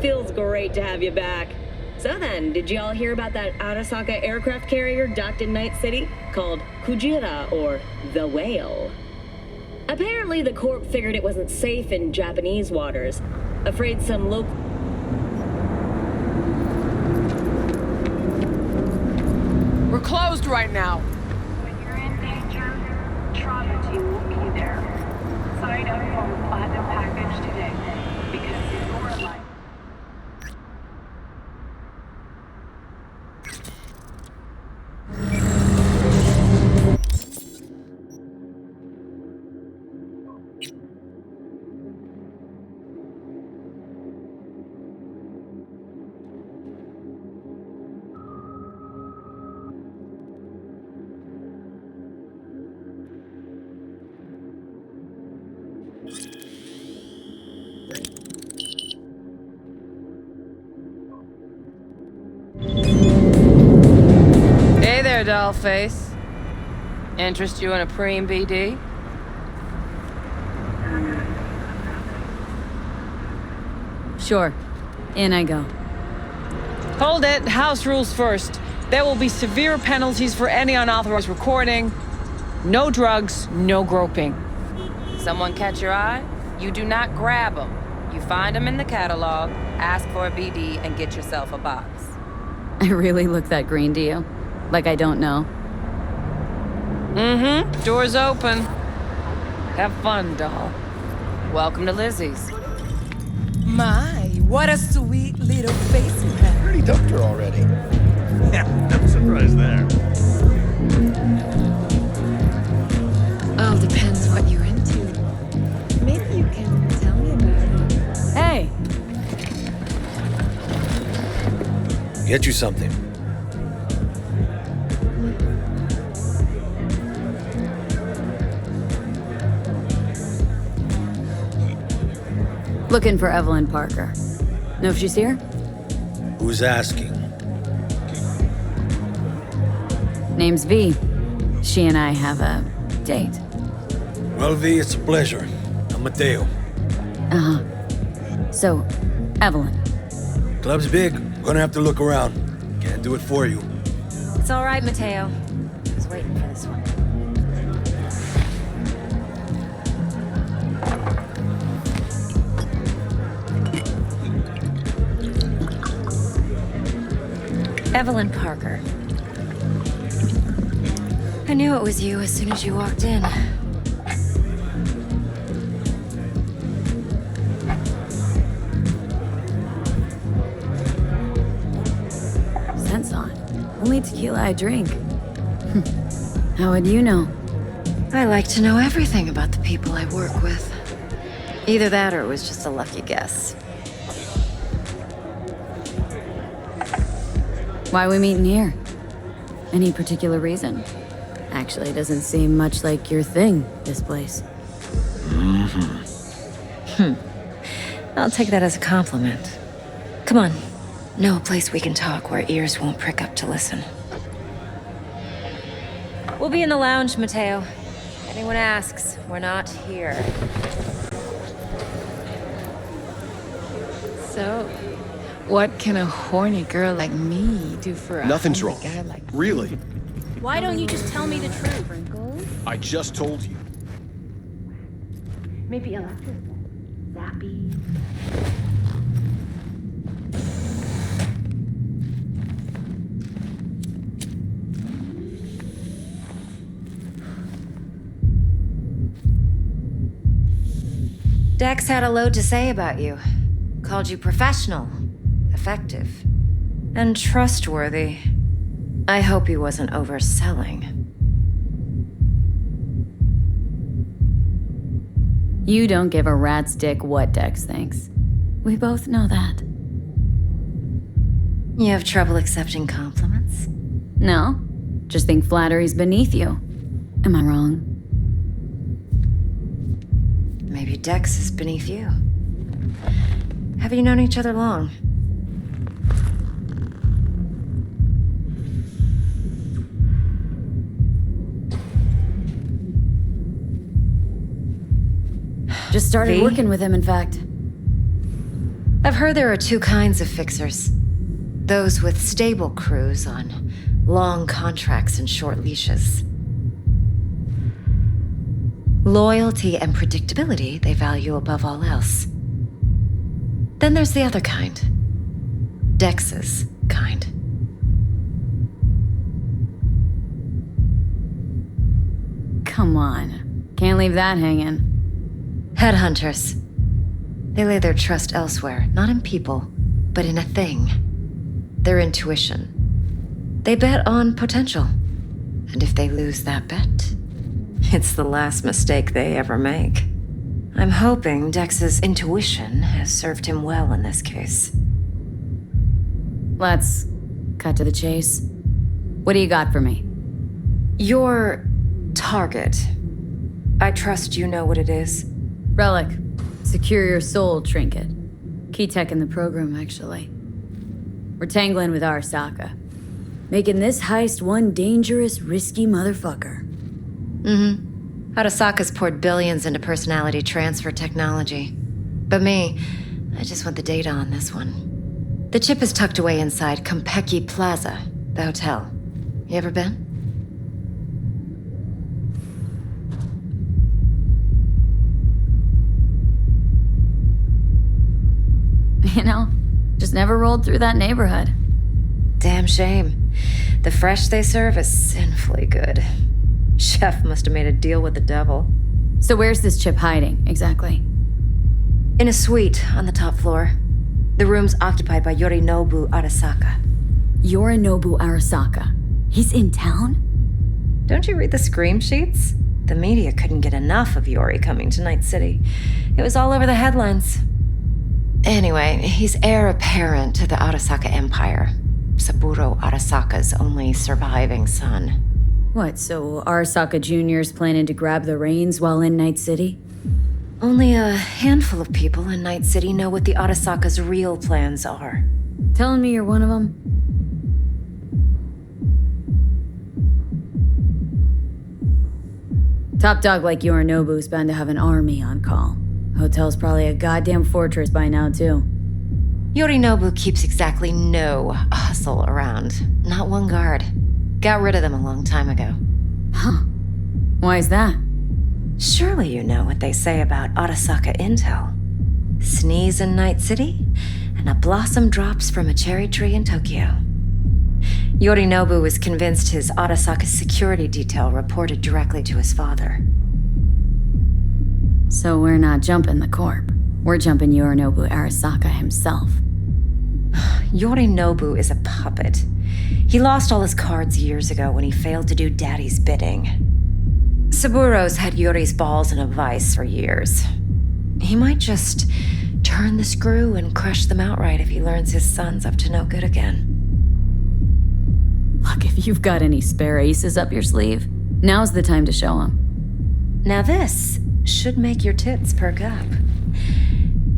Feels great to have you back. So then, did y'all hear about that Arasaka aircraft carrier docked in Night City? Called Kujira, or the Whale. Apparently, the Corp figured it wasn't safe in Japanese waters. Afraid some local... We're closed right now. When you're in danger, Trauma Team will be there. Sign up for a platinum package today, because your life... Hey there, dollface. Interest you in a preem BD? Sure. In I go. Hold it. House rules first. There will be severe penalties for any unauthorized recording. No drugs, no groping. Someone catch your eye? You do not grab them. You find them in the catalog, ask for a BD, and get yourself a box. I really look that green to you? Like I don't know? Mm-hmm. Door's open. Have fun, doll. Welcome to Lizzie's. My, what a sweet little face you have. Pretty dumped her already. Yeah, no surprise there. All depends what you're into. Maybe you can tell me about it. Hey! Get you something. Looking for Evelyn Parker. Know if she's here? Who's asking? Name's V. She and I have a date. Well, V, it's a pleasure. I'm Mateo. Uh-huh. So, Evelyn. Club's big. Gonna have to look around. Can't do it for you. It's all right, Mateo. I was waiting for this one. Evelyn Parker. I knew it was you as soon as you walked in. Scent's on. Only tequila I drink. How would you know? I like to know everything about the people I work with. Either that or it was just a lucky guess. Why we meeting here? Any particular reason? Actually, it doesn't seem much like your thing, this place. I'll take that as a compliment. Come on. Know a place we can talk where ears won't prick up to listen. We'll be in the lounge, Mateo. Anyone asks, we're not here. So, what can a horny girl like me do for a Nothing's horny wrong. guy like you? Really? Why don't you just tell me the truth? I just told you. Maybe electric. Zappy. Dex had a load to say about you. Called you professional, effective, and trustworthy. I hope he wasn't overselling. You don't give a rat's dick what Dex thinks. We both know that. You have trouble accepting compliments? No, just think flattery's beneath you. Am I wrong? Maybe Dex is beneath you. Have you known each other long? Just started V? working with him, in fact. I've heard there are two kinds of fixers. Those with stable crews on long contracts and short leashes. Loyalty and predictability they value above all else. Then there's the other kind. Dex's kind. Come on. Can't leave that hanging. Headhunters. They lay their trust elsewhere, not in people, but in a thing. Their intuition. They bet on potential. And if they lose that bet, it's the last mistake they ever make. I'm hoping Dex's intuition has served him well in this case. Let's cut to the chase. What do you got for me? Your target. I trust you know what it is. Relic. Secure your soul trinket. Key tech in the program, actually. We're tangling with Arasaka. Making this heist one dangerous, risky motherfucker. Arasaka's poured billions into personality transfer technology. But me, I just want the data on this one. The chip is tucked away inside Konpeki Plaza, the hotel. You ever been? You know, just never rolled through that neighborhood. Damn shame. The fresh they serve is sinfully good. Chef must have made a deal with the devil. So where's this chip hiding, exactly? In a suite on the top floor. The room's occupied by Yorinobu Arasaka. Yorinobu Arasaka. He's in town? Don't you read the scream sheets? The media couldn't get enough of Yori coming to Night City. It was all over the headlines. Anyway, he's heir apparent to the Arasaka Empire. Saburo Arasaka's only surviving son. What, so Arasaka Jr.'s planning to grab the reins while in Night City? Only a handful of people in Night City know what the Arasaka's real plans are. Telling me you're one of them? Top dog like Yorinobu's bound to have an army on call. Hotel's probably a goddamn fortress by now, too. Yorinobu keeps exactly no hustle around. Not one guard. Got rid of them a long time ago. Huh. Why is that? Surely you know what they say about Arasaka intel. Sneeze in Night City, and a blossom drops from a cherry tree in Tokyo. Yorinobu was convinced his Arasaka security detail reported directly to his father. So we're not jumping the corp. We're jumping Yorinobu Arasaka himself. Yorinobu is a puppet. He lost all his cards years ago when he failed to do Daddy's bidding. Saburo's had Yori's balls in a vice for years. He might just turn the screw and crush them outright if he learns his son's up to no good again. Look, if you've got any spare aces up your sleeve, now's the time to show them. Now this should make your tits perk up.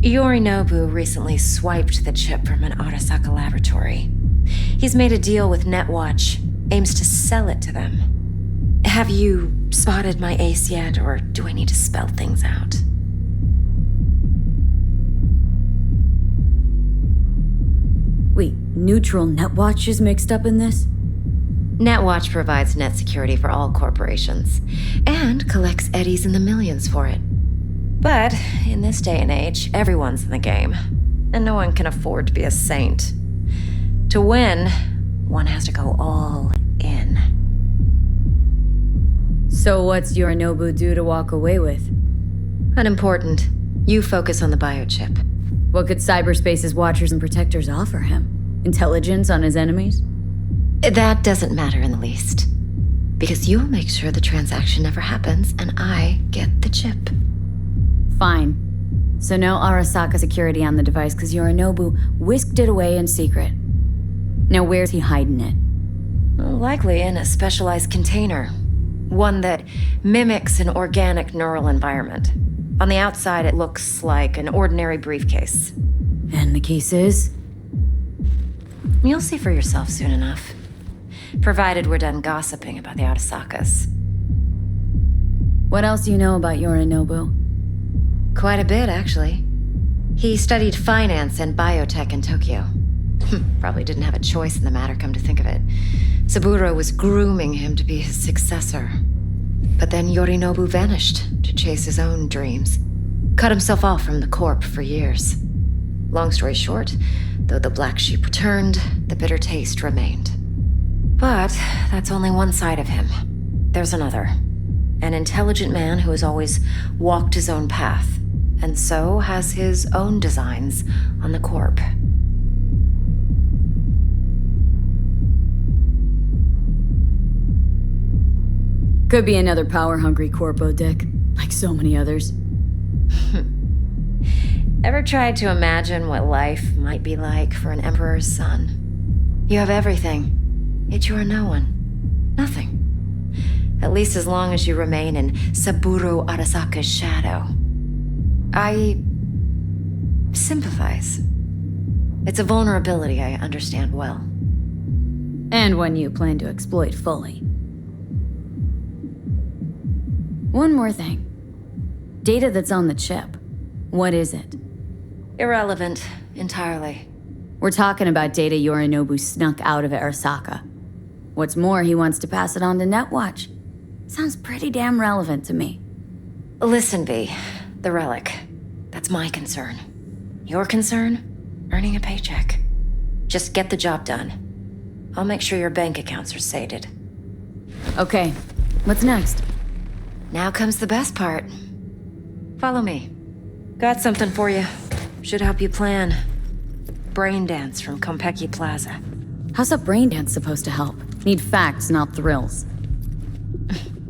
Yorinobu recently swiped the chip from an Arasaka laboratory. He's made a deal with Netwatch, aims to sell it to them. Have you spotted my ace yet, or do I need to spell things out? Wait, neutral Netwatch is mixed up in this? Netwatch provides net security for all corporations, and collects eddies in the millions for it. But in this day and age, everyone's in the game, and no one can afford to be a saint. To win, one has to go all in. So what's Yorinobu do to walk away with? Unimportant. You focus on the biochip. What could cyberspace's watchers and protectors offer him? Intelligence on his enemies? That doesn't matter in the least. Because you'll make sure the transaction never happens, and I get the chip. Fine. So no Arasaka security on the device because Yorinobu whisked it away in secret. Now where's he hiding it? Likely in a specialized container. One that mimics an organic neural environment. On the outside, it looks like an ordinary briefcase. And the case is? You'll see for yourself soon enough. Provided we're done gossiping about the Arasakas. What else do you know about Yorinobu? Quite a bit, actually. He studied finance and biotech in Tokyo. Probably didn't have a choice in the matter, come to think of it. Saburo was grooming him to be his successor. But then Yorinobu vanished to chase his own dreams. Cut himself off from the Corp for years. Long story short, though the black sheep returned, the bitter taste remained. But that's only one side of him. There's another. An intelligent man who has always walked his own path, and so has his own designs on the Corp. Could be another power-hungry corpo, Dick, like so many others. Ever tried to imagine what life might be like for an emperor's son? You have everything, yet you are no one. Nothing. At least as long as you remain in Saburo Arasaka's shadow. I sympathize. It's a vulnerability I understand well. And one you plan to exploit fully. One more thing. Data that's on the chip. What is it? Irrelevant, entirely. We're talking about data Yorinobu snuck out of Arasaka. What's more, he wants to pass it on to Netwatch. Sounds pretty damn relevant to me. Listen, V. The relic. That's my concern. Your concern? Earning a paycheck. Just get the job done. I'll make sure your bank accounts are sated. Okay, what's next? Now comes the best part. Follow me. Got something for you. Should help you plan. Brain dance from Konpeki Plaza. How's a brain dance supposed to help? Need facts, not thrills.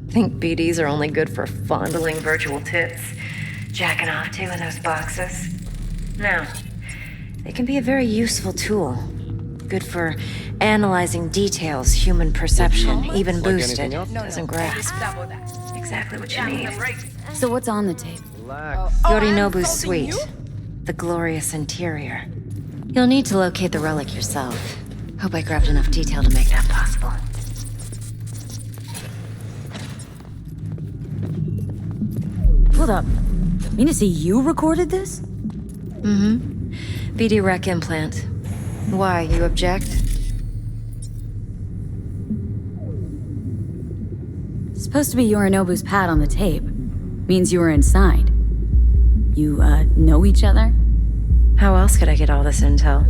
Think BDs are only good for fondling virtual tits, jacking off to in those boxes? No. They can be a very useful tool. Good for analyzing details human perception, even boosted, doesn't grasp. Exactly what you need. So what's on the tape? Yorinobu's suite. The glorious interior. You'll need to locate the relic yourself. Hope I grabbed enough detail to make that possible. Hold up. Mean to say you recorded this? Mm-hmm. BD rec implant. Why, you object? It's supposed to be Yorinobu's pad on the tape. Means you were inside. You, know each other? How else could I get all this intel?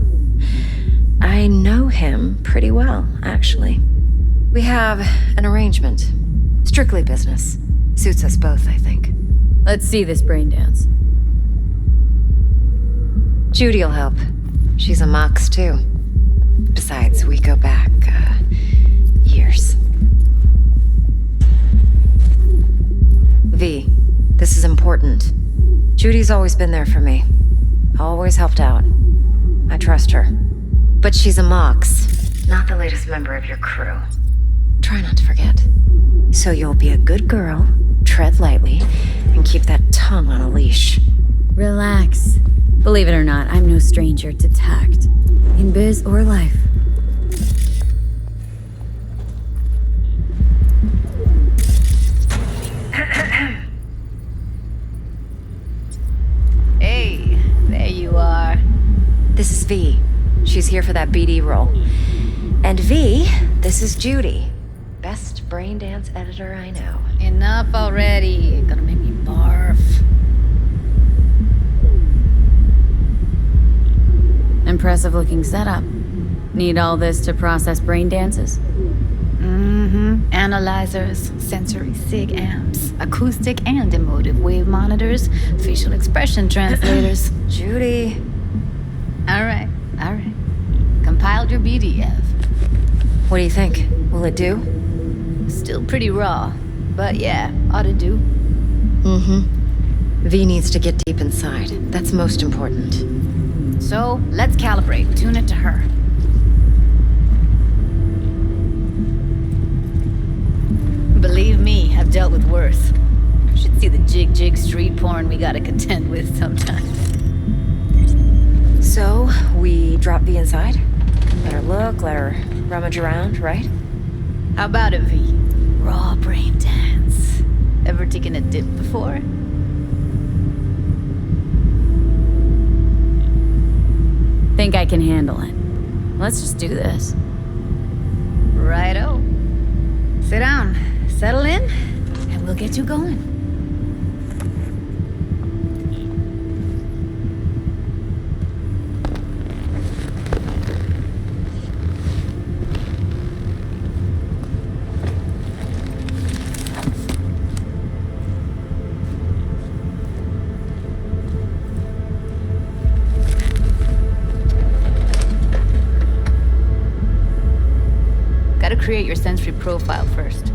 I know him pretty well, actually. We have an arrangement. Strictly business. Suits us both, I think. Let's see this brain dance. Judy'll help. She's a mox, too. Besides, we go back, years. V, this is important. Judy's always been there for me. Always helped out. I trust her. But she's a mox, not the latest member of your crew. Try not to forget. So you'll be a good girl, tread lightly, and keep that tongue on a leash. Relax. Believe it or not, I'm no stranger to tact. In biz or life. Hey, there you are. This is V. She's here for that BD role. And V, this is Judy. Best brain dance editor I know. Enough already. Gonna make me barf. Impressive looking setup. Need all this to process brain dances? Mm-hmm. Analyzers, sensory sig amps, acoustic and emotive wave monitors, facial expression translators. Judy. All right. Compiled your BDF. What do you think? Will it do? Still pretty raw, but yeah, ought to do. Mm-hmm. V needs to get deep inside. That's most important. So, let's calibrate, tune it to her. Believe me, I've dealt with worse. Should see the jig street porn we gotta contend with sometimes. So, we drop V inside? Let her look, let her rummage around, right? How about it, V? Raw brain dance. Ever taken a dip before? can handle it. Let's just do this. Righto. Sit down, settle in, and we'll get you going. Gotta create your sensory profile first.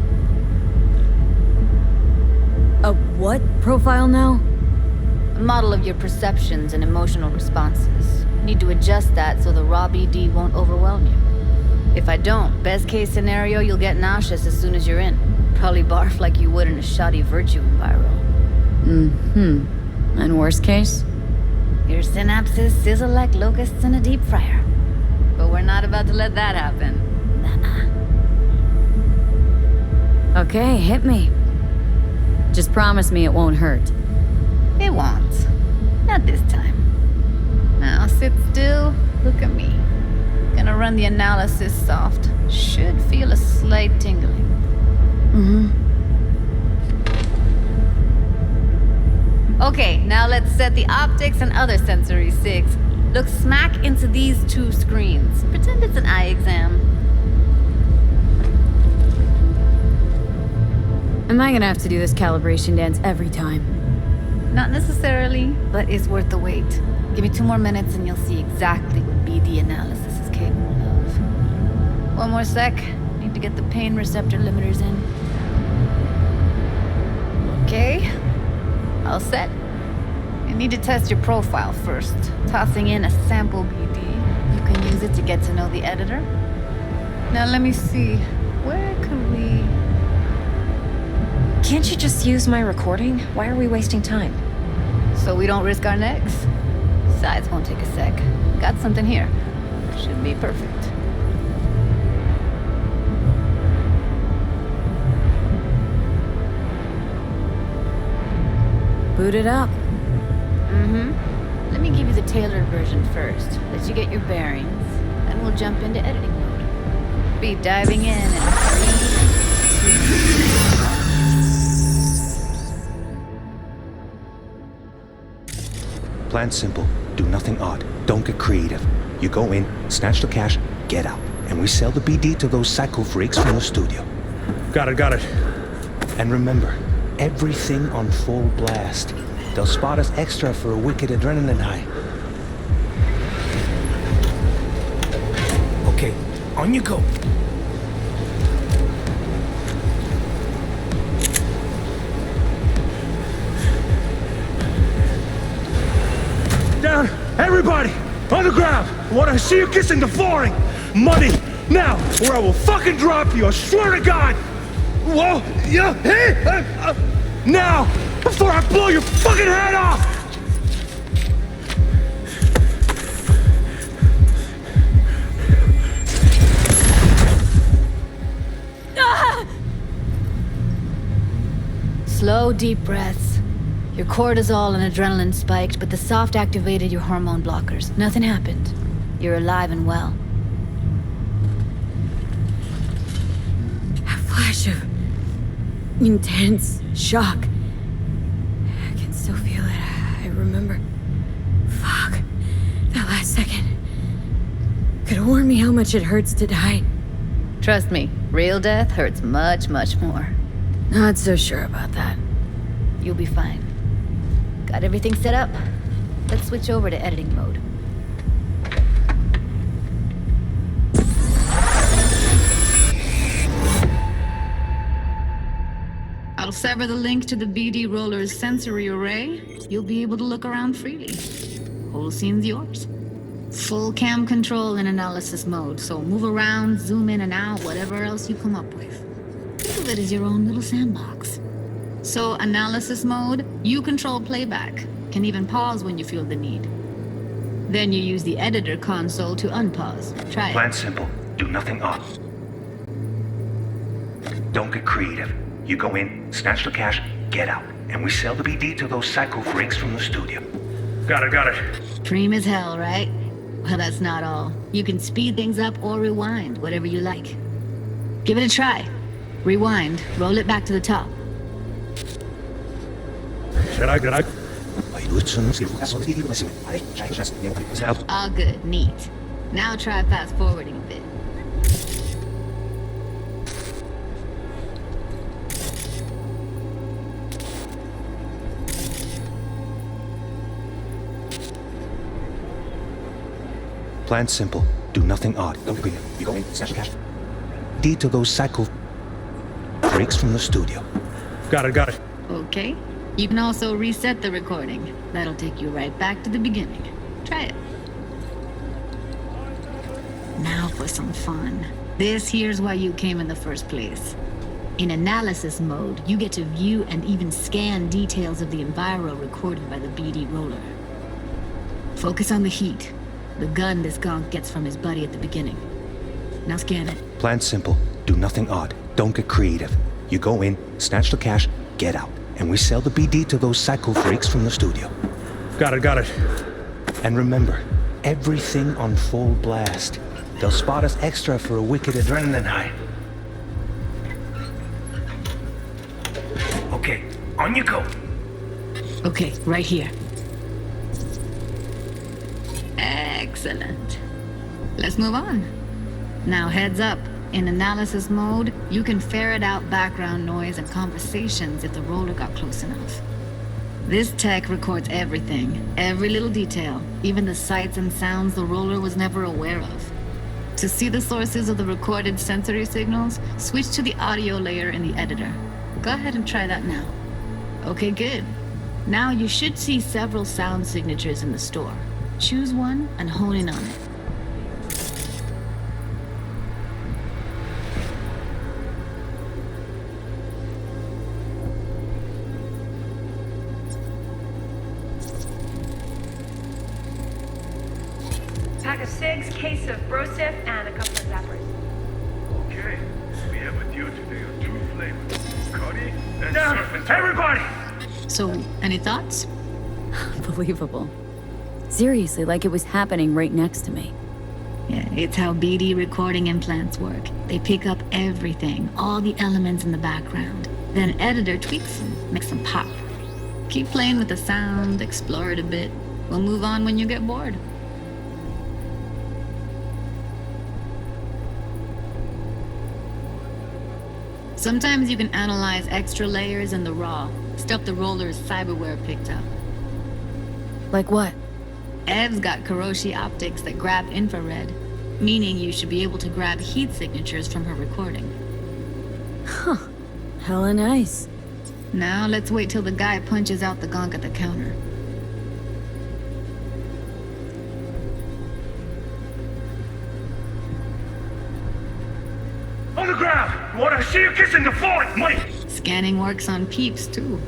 A what profile now? A model of your perceptions and emotional responses. Need to adjust that so the raw BD won't overwhelm you. If I don't, best case scenario, you'll get nauseous as soon as you're in. Probably barf like you would in a shoddy virtue enviro. And worst case? Your synapses sizzle like locusts in a deep fryer. But we're not about to let that happen. Nuh-uh. Okay, hit me. Just promise me it won't hurt. It won't. Not this time. Now sit still, look at me. Gonna run the analysis soft. Should feel a slight tingling. Okay, now let's set the optics and other sensory sigs. Look smack into these two screens. Pretend it's an eye exam. Am I gonna have to do this calibration dance every time? Not necessarily, but it's worth the wait. Give me 2 more minutes and you'll see exactly what BD analysis is capable of. 1 more sec. Need to get the pain receptor limiters in. Okay. All set. You need to test your profile first. Tossing in a sample BD. You can use it to get to know the editor. Now let me see. Where could we... Can't you just use my recording? Why are we wasting time? So we don't risk our necks? Besides, won't take a sec. Got something here. Should be perfect. Boot it up. Let me give you the tailored version first. Let you get your bearings. Then we'll jump into editing mode. Be diving in 3, 2... Plan simple. Do nothing odd. Don't get creative. You go in, snatch the cash, get out. And we sell the BD to those psycho freaks from the studio. Got it. And remember, everything on full blast. They'll spot us extra for a wicked adrenaline high. Okay, on you go. Down, everybody, on the ground. I want to see you kissing the flooring. Money, now, or I will fucking drop you. I swear to God. Whoa, yeah, hey, now, before I blow your fucking head off. Slow, deep breaths. Your cortisol and adrenaline spiked, but the soft activated your hormone blockers. Nothing happened. You're alive and well. A flash of intense shock. I can still feel it. I remember. Fuck. That last second. Could have warned me how much it hurts to die. Trust me, real death hurts much, much more. Not so sure about that. You'll be fine. Got everything set up? Let's switch over to editing mode. I'll sever the link to the BD Roller's sensory array. You'll be able to look around freely. Whole scene's yours. Full cam control in analysis mode, so move around, zoom in and out, whatever else you come up with. Think of it as your own little sandbox. So, analysis mode, you control playback. Can even pause when you feel the need. Then you use the editor console to unpause. Try it. Plan simple. Do nothing odd. Don't get creative. You go in, snatch the cash, get out. And we sell the BD to those psycho freaks from the studio. Got it. Dream as hell, right? Well, that's not all. You can speed things up or rewind, whatever you like. Give it a try. Rewind, roll it back to the top. All good, neat. Now try fast forwarding a bit. Plan simple. Do nothing odd. Don't be. You go in, snatch the cash. D to those cycle breaks from the studio. Got it. Okay. You can also reset the recording. That'll take you right back to the beginning. Try it. Now for some fun. This here's why you came in the first place. In analysis mode, you get to view and even scan details of the enviro recorded by the BD roller. Focus on the heat. The gun this gonk gets from his buddy at the beginning. Now scan it. Plan simple. Do nothing odd. Don't get creative. You go in, snatch the cash, get out. And we sell the BD to those cycle freaks from the studio. Got it. And remember, everything on full blast. They'll spot us extra for a wicked adrenaline high. Okay, on you go. Okay, right here. Excellent. Let's move on. Now heads up. In analysis mode, you can ferret out background noise and conversations if the roller got close enough. This tech records everything, every little detail, even the sights and sounds the roller was never aware of. To see the sources of the recorded sensory signals, switch to the audio layer in the editor. Go ahead and try that now. Okay, good. Now you should see several sound signatures in the store. Choose one and hone in on it. Pack of cigs, case of brosif, and a couple of zappers. Okay, we have with you today are two flavors. Cuddy and surf. Everybody! So, any thoughts? Unbelievable. Seriously, like it was happening right next to me. Yeah, it's how BD recording implants work. They pick up everything, all the elements in the background. Then editor tweaks them, makes them pop. Keep playing with the sound, explore it a bit. We'll move on when you get bored. Sometimes you can analyze extra layers in the raw, stuff the roller's cyberware picked up. Like what? Ev's got Kiroshi optics that grab infrared, meaning you should be able to grab heat signatures from her recording. Huh. Hella nice. Now let's wait till the guy punches out the gonk at the counter. On the ground! Wanna see you kissing the falling money! Scanning works on peeps, too.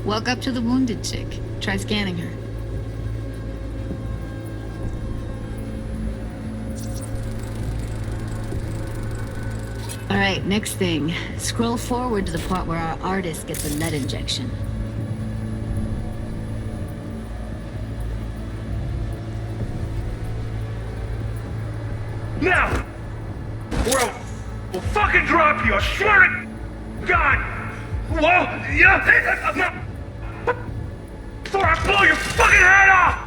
Walk up to the wounded chick. Try scanning her. Alright, next thing. Scroll forward to the part where our artist gets a lead injection. Now! We'll fucking drop you, I swear to God! Whoa! Yeah! No! Before I blow your fucking head off!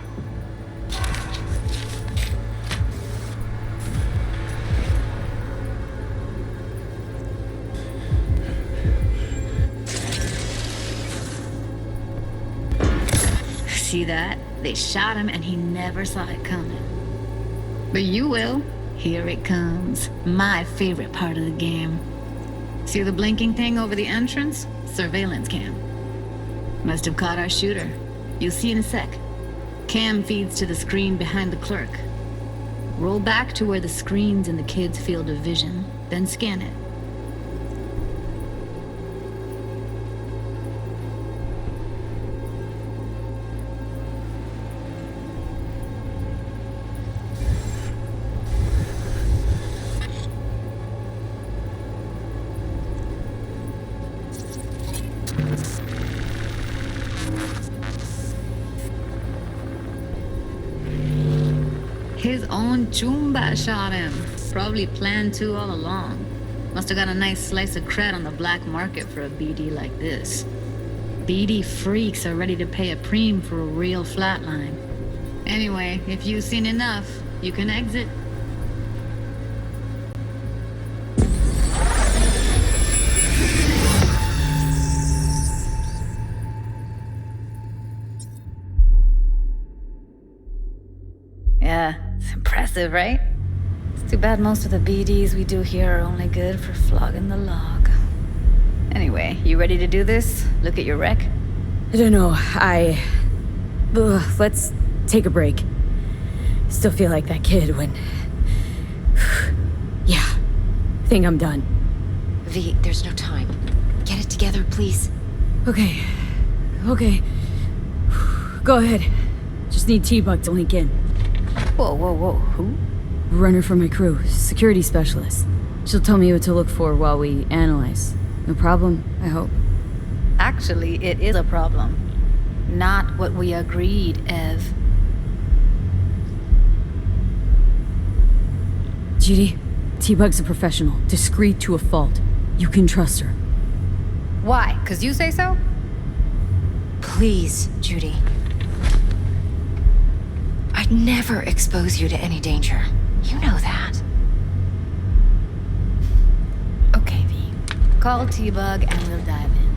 See that? They shot him and he never saw it coming. But you will. Here it comes. My favorite part of the game. See the blinking thing over the entrance? Surveillance cam. Must have caught our shooter. You'll see in a sec. Cam feeds to the screen behind the clerk. Roll back to where the screen's in the kid's field of vision, then scan it. His own Chumba shot him. Probably planned to all along. Must have got a nice slice of cred on the black market for a BD like this. BD freaks are ready to pay a preem for a real flatline. Anyway, if you've seen enough, you can exit. Yeah, it's impressive, right? It's too bad most of the BDs we do here are only good for flogging the log. Anyway, you ready to do this? Look at your wreck? I don't know, let's take a break. Still feel like that kid when... Yeah, think I'm done. V, there's no time. Get it together, please. Okay. Go ahead. Just need T-Bug to link in. Whoa, who? Runner for my crew, security specialist. She'll tell me what to look for while we analyze. No problem, I hope. Actually, it is a problem. Not what we agreed, Ev. Judy, T-Bug's a professional, discreet to a fault. You can trust her. Why? 'Cause you say so? Please, Judy. I'd never expose you to any danger. You know that. Okay, V. Call T-Bug and we'll dive in.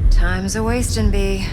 Time's a wasting, B.